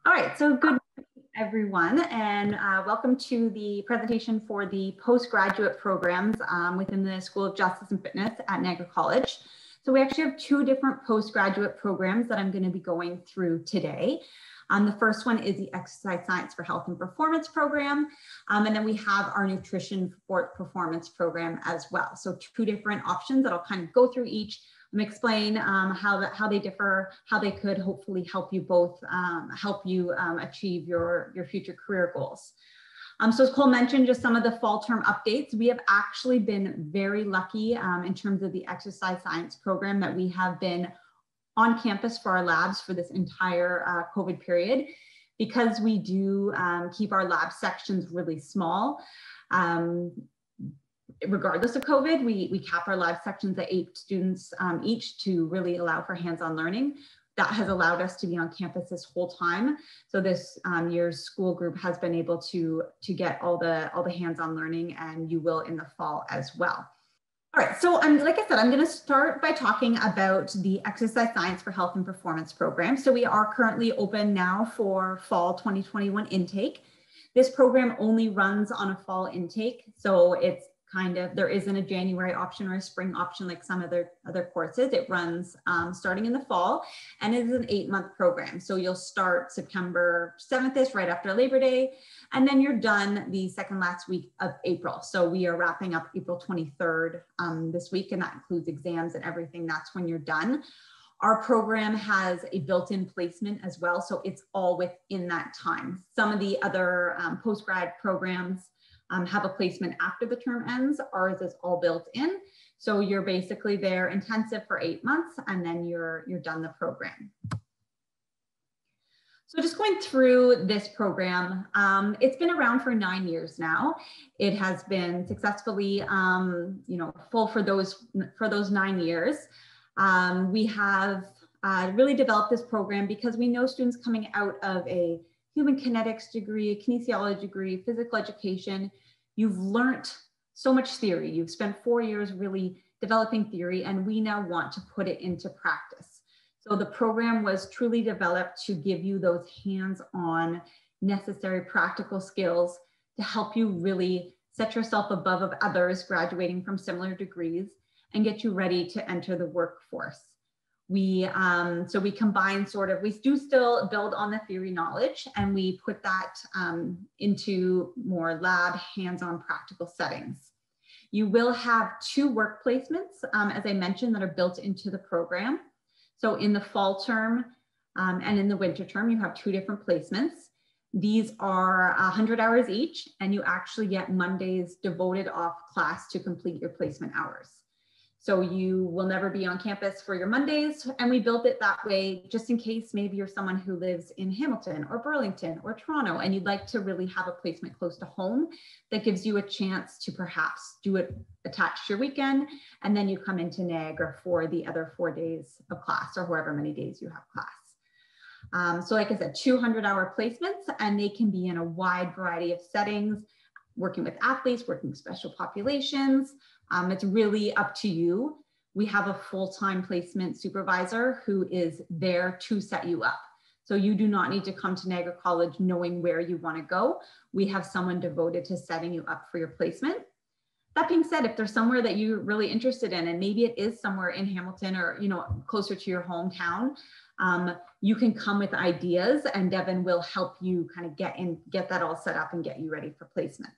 All right, so good morning, everyone, and welcome to the presentation for the postgraduate programs within the School of Justice and Fitness at Niagara College. So we actually have two different postgraduate programs that I'm going to be going through today. The first one is the Exercise Science for Health and Performance program, and then we have our Nutrition for Performance program as well. So two different options that I'll kind of go through each and explain how they differ, how they could hopefully help you both achieve your future career goals. So as Cole mentioned, just some of the fall term updates. We have actually been very lucky in terms of the exercise science program that we have been on campus for our labs for this entire COVID period, because we do keep our lab sections really small. Regardless of COVID, we cap our lab sections at 8 students each to really allow for hands-on learning. That has allowed us to be on campus this whole time. So this year's school group has been able to get all the hands-on learning, and you will in the fall as well. All right, so like I said, I'm going to start by talking about the Exercise Science for Health and Performance program. So we are currently open now for fall 2021 intake. This program only runs on a fall intake, so it's there isn't a January option or a spring option like some other courses. It runs starting in the fall, and it is an 8-month program. So you'll start September 7th-ish, right after Labor Day, and then you're done the second last week of April. So we are wrapping up April 23rd this week, and that includes exams and everything. That's when you're done. Our program has a built-in placement as well, so it's all within that time. Some of the other post-grad programs have a placement after the term ends. Ours is all built in. So you're basically there intensive for 8 months, and then you're done the program. So just going through this program, it's been around for 9 years now. It has been successfully, full for those 9 years. We have really developed this program because we know students coming out of a human kinetics degree, a kinesiology degree, physical education, you've learned so much theory. You've spent 4 years really developing theory, and we now want to put it into practice. So the program was truly developed to give you those hands-on necessary practical skills to help you really set yourself above others graduating from similar degrees and get you ready to enter the workforce. So we combine we do still build on the theory knowledge, and we put that into more lab, hands-on practical settings. You will have 2 work placements, as I mentioned, that are built into the program. So in the fall term and in the winter term, you have 2 different placements. These are 100 hours each, and you actually get Mondays devoted off class to complete your placement hours. So you will never be on campus for your Mondays, and we built it that way just in case maybe you're someone who lives in Hamilton or Burlington or Toronto, and you'd like to really have a placement close to home that gives you a chance to perhaps do it attached to your weekend, and then you come into Niagara for the other 4 days of class or however many days you have class. So like I said, 200-hour placements, and they can be in a wide variety of settings, working with athletes, working with special populations. It's really up to you. We have a full-time placement supervisor who is there to set you up. So you do not need to come to Niagara College knowing where you want to go. We have someone devoted to setting you up for your placement. That being said, if there's somewhere that you're really interested in, and maybe it is somewhere in Hamilton or closer to your hometown, you can come with ideas, and Devin will help you kind of get that all set up and get you ready for placement.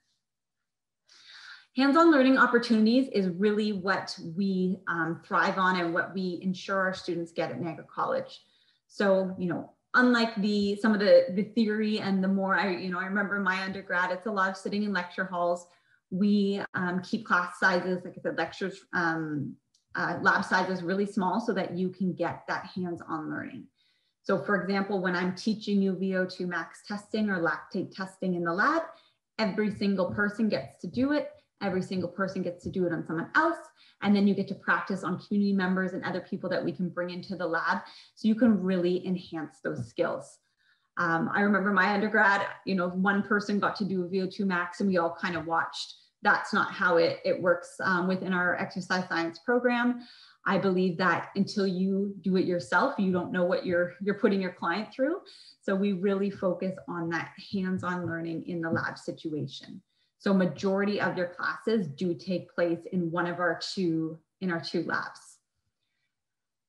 Hands-on learning opportunities is really what we thrive on and what we ensure our students get at Niagara College. So, unlike some of the theory and the more, I remember in my undergrad, it's a lot of sitting in lecture halls. We keep class sizes, like I said, lectures, lab sizes really small so that you can get that hands-on learning. So for example, when I'm teaching you VO2 max testing or lactate testing in the lab, every single person gets to do it. Every single person gets to do it on someone else. And then you get to practice on community members and other people that we can bring into the lab. So you can really enhance those skills. I remember my undergrad, one person got to do a VO2 max and we all kind of watched. That's not how it works within our exercise science program. I believe that until you do it yourself, you don't know what you're putting your client through. So we really focus on that hands-on learning in the lab situation. So majority of your classes do take place in one of our two labs.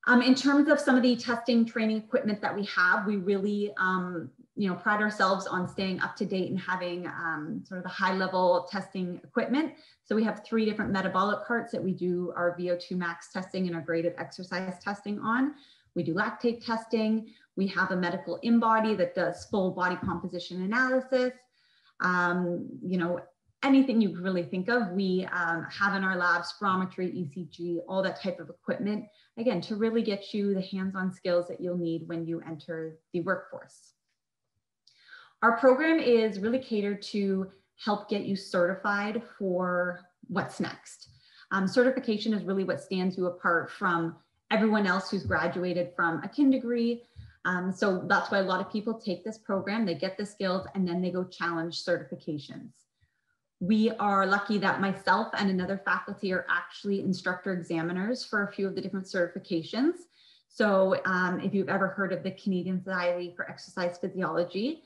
In terms of some of the testing training equipment that we have, we really pride ourselves on staying up to date and having sort of the high level testing equipment. So we have 3 different metabolic carts that we do our VO2 max testing and our graded exercise testing on. We do lactate testing. We have a medical InBody that does full body composition analysis. Anything you could really think of, we have in our lab, spirometry, ECG, all that type of equipment, again, to really get you the hands-on skills that you'll need when you enter the workforce. Our program is really catered to help get you certified for what's next. Certification is really what stands you apart from everyone else who's graduated from a kin degree. So that's why a lot of people take this program, they get the skills, and then they go challenge certifications. We are lucky that myself and another faculty are actually instructor examiners for a few of the different certifications. So if you've ever heard of the Canadian Society for Exercise Physiology,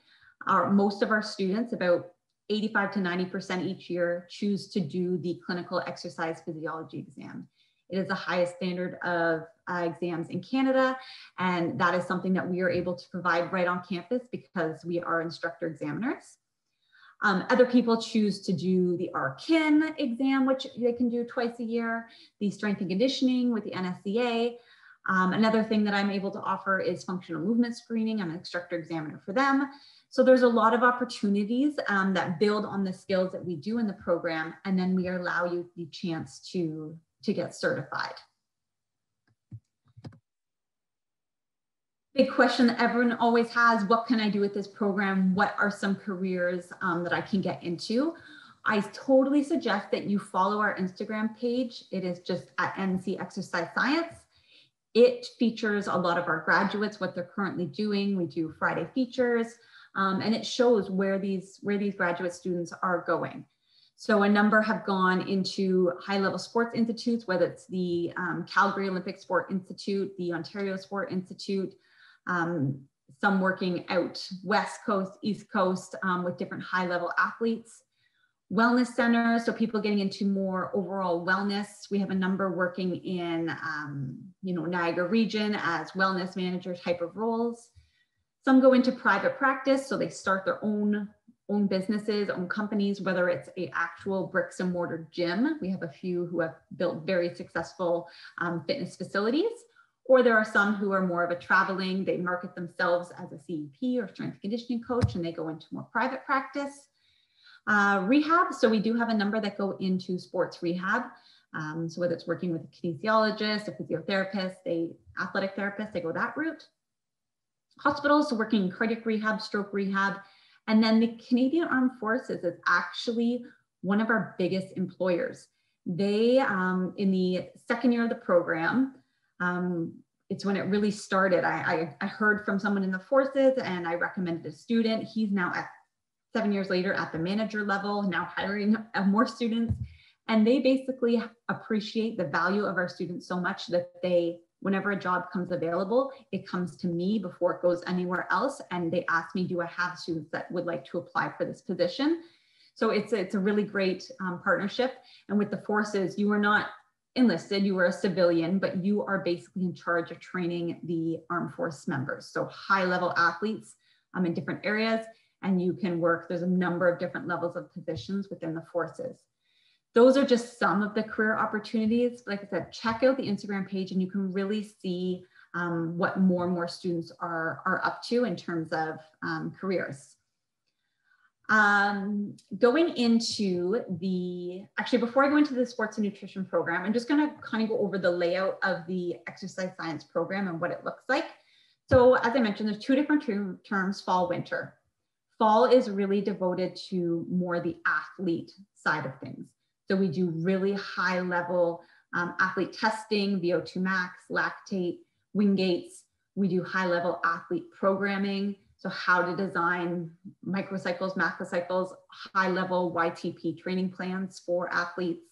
most of our students, about 85 to 90% each year, choose to do the clinical exercise physiology exam. It is the highest standard of exams in Canada, and that is something that we are able to provide right on campus because we are instructor examiners. Other people choose to do the RKIN exam, which they can do twice a year, the strength and conditioning with the NSCA. Another thing that I'm able to offer is functional movement screening. I'm an instructor examiner for them. So there's a lot of opportunities that build on the skills that we do in the program, and then we allow you the chance to get certified. Big question that everyone always has, what can I do with this program? What are some careers that I can get into? I totally suggest that you follow our Instagram page. It is just at NC Exercise Science. It features a lot of our graduates, what they're currently doing. We do Friday features, and it shows where these graduate students are going. So a number have gone into high-level sports institutes, whether it's the Calgary Olympic Sport Institute, the Ontario Sport Institute, some working out West Coast, East Coast with different high-level athletes. Wellness centers, so people getting into more overall wellness. We have a number working in Niagara region as wellness manager type of roles. Some go into private practice, so they start their own businesses, own companies, whether it's an actual bricks and mortar gym. We have a few who have built very successful fitness facilities. Or there are some who are more of a traveling, they market themselves as a CEP or strength and conditioning coach, and they go into more private practice. Rehab, so we do have a number that go into sports rehab. So whether it's working with a kinesiologist, a physiotherapist, a athletic therapist, they go that route. Hospitals, so working in cardiac rehab, stroke rehab. And then the Canadian Armed Forces is actually one of our biggest employers. They, in the second year of the program, it's when it really started. I heard from someone in the forces and I recommended a student. He's now at 7 years later at the manager level, now hiring more students. And they basically appreciate the value of our students so much that they, whenever a job comes available, it comes to me before it goes anywhere else. And they ask me, do I have students that would like to apply for this position? So it's a really great partnership. And with the forces, you are not enlisted, you are a civilian, but you are basically in charge of training the armed force members. So high level athletes in different areas, and you can work, there's a number of different levels of positions within the forces. Those are just some of the career opportunities. Like I said, check out the Instagram page and you can really see what more and more students are up to in terms of careers. Going into actually before I go into the sports and nutrition program, I'm just gonna kind of go over the layout of the exercise science program and what it looks like. So as I mentioned, there's 2 different terms, fall, winter. Fall is really devoted to more the athlete side of things. So we do really high level athlete testing, VO2 max, lactate, Wingates. We do high level athlete programming. So how to design microcycles, macrocycles, high level YTP training plans for athletes.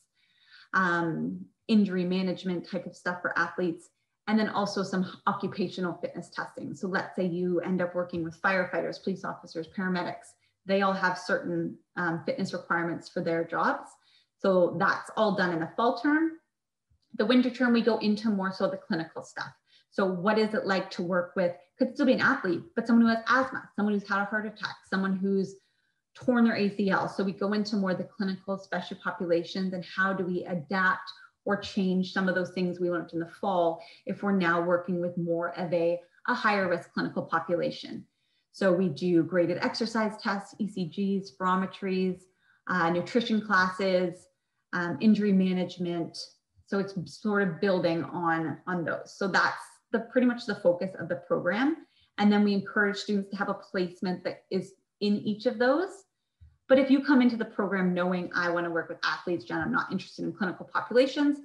injury management type of stuff for athletes, and then also some occupational fitness testing. So let's say you end up working with firefighters, police officers, paramedics. They all have certain fitness requirements for their jobs. So that's all done in the fall term. The winter term, we go into more so the clinical stuff. So what is it like to work with, could still be an athlete, but someone who has asthma, someone who's had a heart attack, someone who's torn their ACL. So we go into more the clinical special populations and how do we adapt or change some of those things we learned in the fall if we're now working with more of a higher risk clinical population. So we do graded exercise tests, ECGs, spirometries, nutrition classes, injury management. So it's sort of building on those. So that's pretty much the focus of the program. And then we encourage students to have a placement that is in each of those. But if you come into the program knowing I want to work with athletes, Jen, I'm not interested in clinical populations,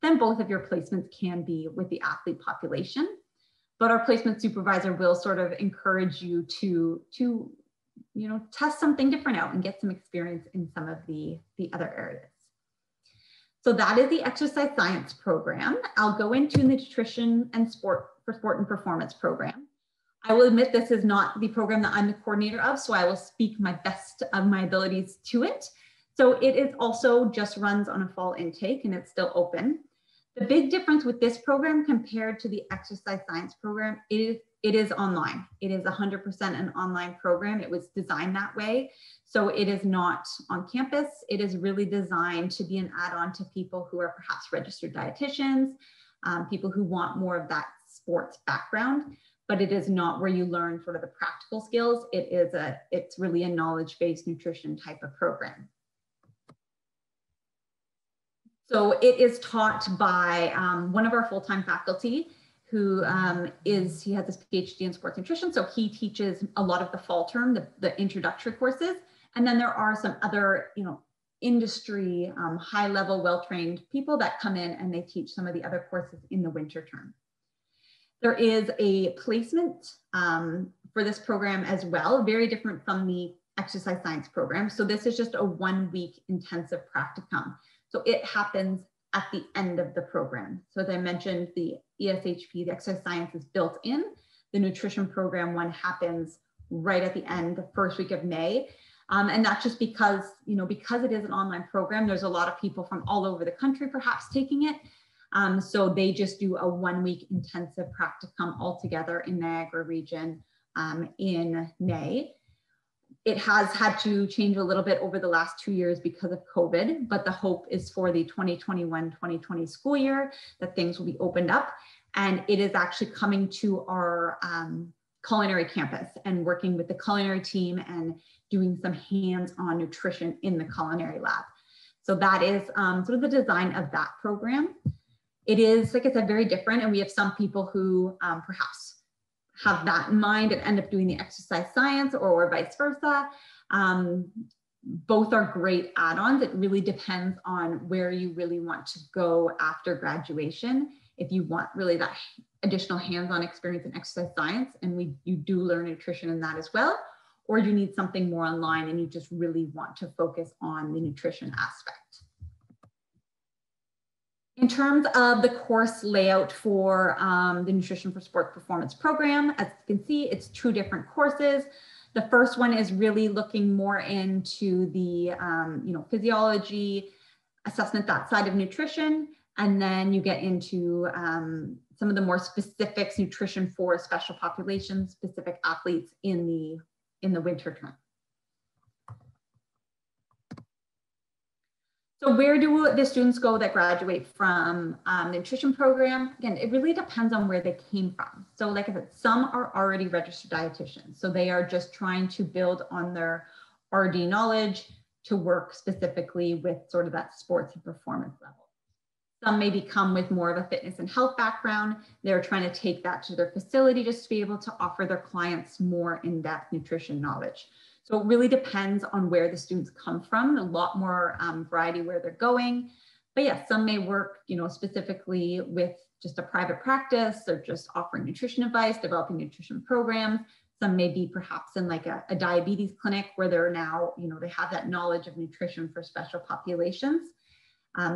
then both of your placements can be with the athlete population. But our placement supervisor will sort of encourage you to test something different out and get some experience in some of the other areas. So that is the exercise science program. I'll go into the nutrition and sport and performance program. I will admit this is not the program that I'm the coordinator of, so I will speak my best of my abilities to it. So it is also just runs on a fall intake and it's still open. The big difference with this program compared to the exercise science program, it is online. It is 100% an online program. It was designed that way. So it is not on campus. It is really designed to be an add-on to people who are perhaps registered dietitians, people who want more of that sports background, but it is not where you learn sort of the practical skills. It's really a knowledge-based nutrition type of program. So it is taught by one of our full-time faculty who he has his PhD in sports nutrition. So he teaches a lot of the fall term, the introductory courses. And then there are some other, industry, high-level, well-trained people that come in and they teach some of the other courses in the winter term. There is a placement for this program as well, very different from the exercise science program. So this is just a 1-week intensive practicum. So it happens at the end of the program. So as I mentioned, the ESHP, the exercise science is built in. The nutrition program one happens right at the end, the first week of May. And that's just because, because it is an online program, there's a lot of people from all over the country perhaps taking it. So they just do a 1-week intensive practicum all together in Niagara region in May. It has had to change a little bit over the last 2 years because of COVID, but the hope is for the 2021-2020 school year that things will be opened up. And it is actually coming to our culinary campus and working with the culinary team and doing some hands-on nutrition in the culinary lab. So that is sort of the design of that program. It is, like I said, very different. And we have some people who perhaps have that in mind and end up doing the exercise science or vice versa. Both are great add-ons. It really depends on where you really want to go after graduation. If you want really that additional hands-on experience in exercise science, and you do learn nutrition in that as well, or you need something more online and you just really want to focus on the nutrition aspect. In terms of the course layout for the Nutrition for Sports Performance program, as you can see, it's 2 different courses. The first one is really looking more into the physiology, assessment, that side of nutrition. And then you get into some of the more specifics, nutrition for special populations, specific athletes in the winter term. So where do the students go that graduate from the nutrition program? Again, it really depends on where they came from. So like I said, some are already registered dietitians. So they are just trying to build on their RD knowledge to work specifically with sort of that sports and performance level. Some maybe come with more of a fitness and health background. They're trying to take that to their facility just to be able to offer their clients more in-depth nutrition knowledge. So it really depends on where the students come from, a lot more variety where they're going. But yeah, some may work, specifically with just a private practice or just offering nutrition advice, developing nutrition programs. Some may be perhaps in like a diabetes clinic where they're now, they have that knowledge of nutrition for special populations.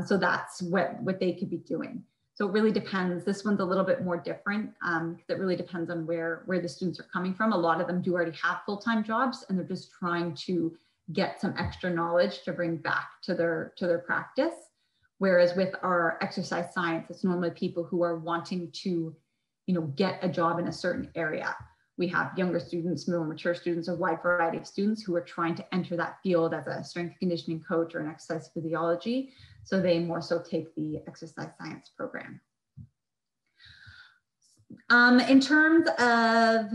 So that's what they could be doing. So it really depends. This one's a little bit more different because it really depends on where the students are coming from. A lot of them do already have full-time jobs and they're just trying to get some extra knowledge to bring back to their practice. Whereas with our exercise science, it's normally people who are wanting to, get a job in a certain area. We have younger students, more mature students, a wide variety of students who are trying to enter that field as a strength and conditioning coach or an exercise physiology. So they more so take the exercise science program. In terms of,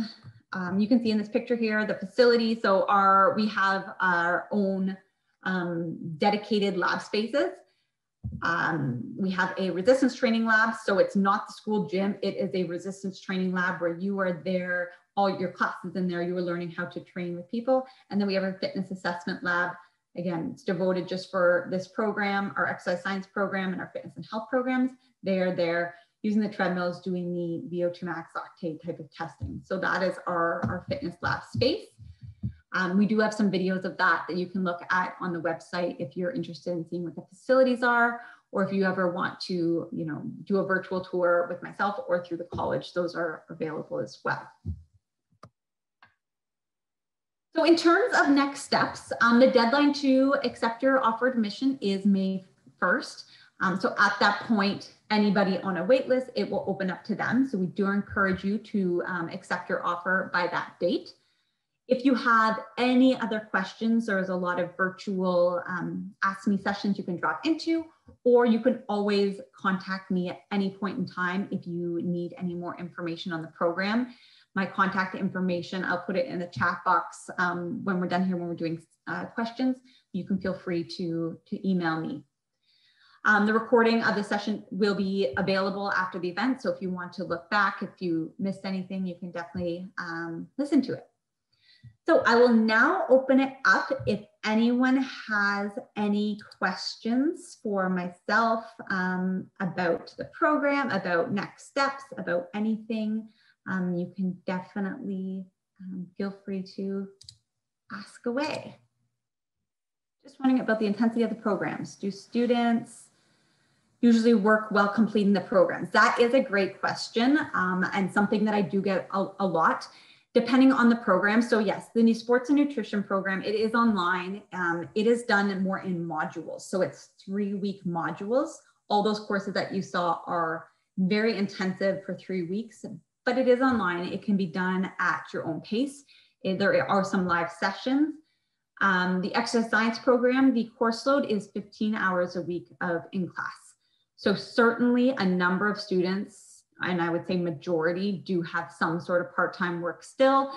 you can see in this picture here, the facility. So we have our own dedicated lab spaces. We have a resistance training lab. So it's not the school gym. It is a resistance training lab where you are there, all your classes in there, you are learning how to train with people. And then we have a fitness assessment lab. Again, it's devoted just for this program, our exercise science program and our fitness and health programs. They are there using the treadmills, doing the VO2 max octane type of testing. So that is our fitness lab space. We do have some videos of that you can look at on the website if you're interested in seeing what the facilities are, or if you ever want to, do a virtual tour with myself or through the college, those are available as well. So in terms of next steps, the deadline to accept your offer admission is May 1st. So at that point, anybody on a wait list, it will open up to them. So we do encourage you to accept your offer by that date. If you have any other questions, there's a lot of virtual Ask Me sessions you can drop into, or you can always contact me at any point in time if you need any more information on the program. My contact information, I'll put it in the chat box when we're done here, when we're doing questions. You can feel free to email me. The recording of the session will be available after the event. So if you want to look back, if you missed anything, you can definitely listen to it. So I will now open it up if anyone has any questions for myself about the program, about next steps, about anything. You can definitely feel free to ask away. Just wondering about the intensity of the programs. Do students usually work while completing the programs? That is a great question and something that I do get a lot. Depending on the program. So yes, the sports and nutrition program, it is online. It is done more in modules. So it's 3-week modules. All those courses that you saw are very intensive for 3 weeks, but it is online. It can be done at your own pace. There are some live sessions. The exercise science program, the course load is 15 hours a week in class. So certainly a number of students, and I would say majority, do have some sort of part-time work still.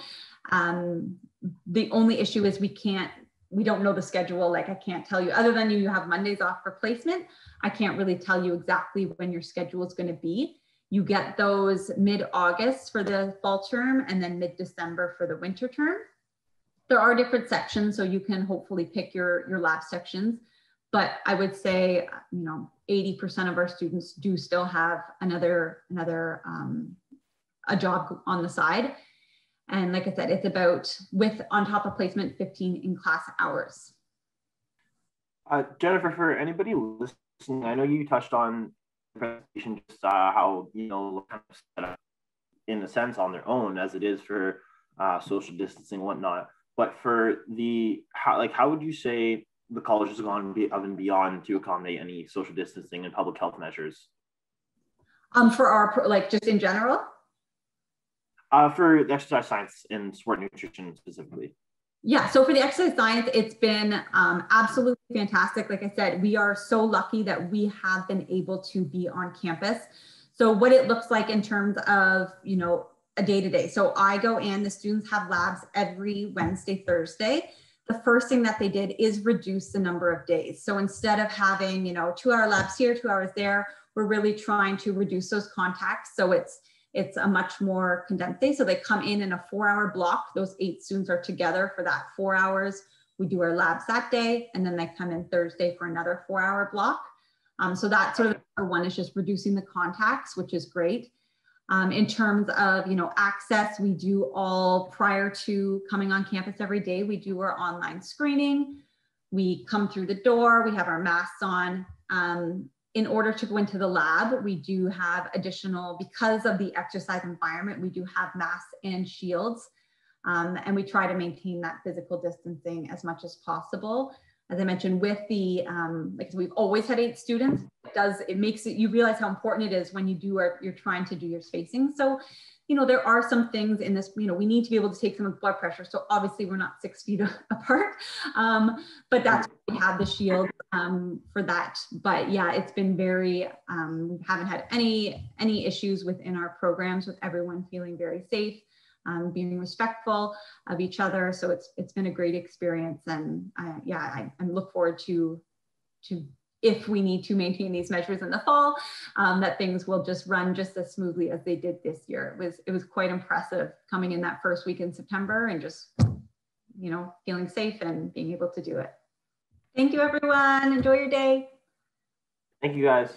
The only issue is we don't know the schedule. Like I can't tell you, other than you have Mondays off for placement, I can't really tell you exactly when your schedule is going to be. You get those mid-August for the fall term and then mid-December for the winter term. There are different sections, so you can hopefully pick your lab sections. But I would say, 80% of our students do still have a job on the side. And like I said, it's about, on top of placement, 15 in-class hours. Jennifer, for anybody listening, I know you touched on the presentation, just how, kind of set up in a sense on their own as it is for social distancing and whatnot. But for how would you say the college has gone above and beyond to accommodate any social distancing and public health measures? For our, just in general? For the exercise science and sport nutrition specifically. Yeah, so for the exercise science, it's been absolutely fantastic. Like I said, we are so lucky that we have been able to be on campus. So what it looks like in terms of, a day-to-day. So I go in, the students have labs every Wednesday, Thursday. The first thing that they did is reduce the number of days. So instead of having, 2-hour labs here, 2 hours there, we're really trying to reduce those contacts. So it's a much more condensed day. So they come in a 4-hour block. Those 8 students are together for that 4 hours. We do our labs that day, and then they come in Thursday for another 4-hour block. So that's sort of number one, is just reducing the contacts, which is great. In terms of, access, we do all, prior to coming on campus every day, we do our online screening. We come through the door, we have our masks on. In order to go into the lab, we do have additional, because of the exercise environment, we do have masks and shields. And we try to maintain that physical distancing as much as possible. As I mentioned, with the, like we've always had 8 students, it makes it, you realize how important it is when you're trying to do your spacing. So, you know, there are some things in this, you know, we need to be able to take someone's blood pressure. So obviously we're not 6 feet apart, but that's why we have the shield for that. But yeah, it's been very, we haven't had any issues within our programs, with everyone feeling very safe, being respectful of each other. So it's been a great experience. And I look forward to if we need to maintain these measures in the fall, that things will just run just as smoothly as they did this year. It was quite impressive coming in that first week in September and just, you know, feeling safe and being able to do it. Thank you, everyone. Enjoy your day. Thank you, guys.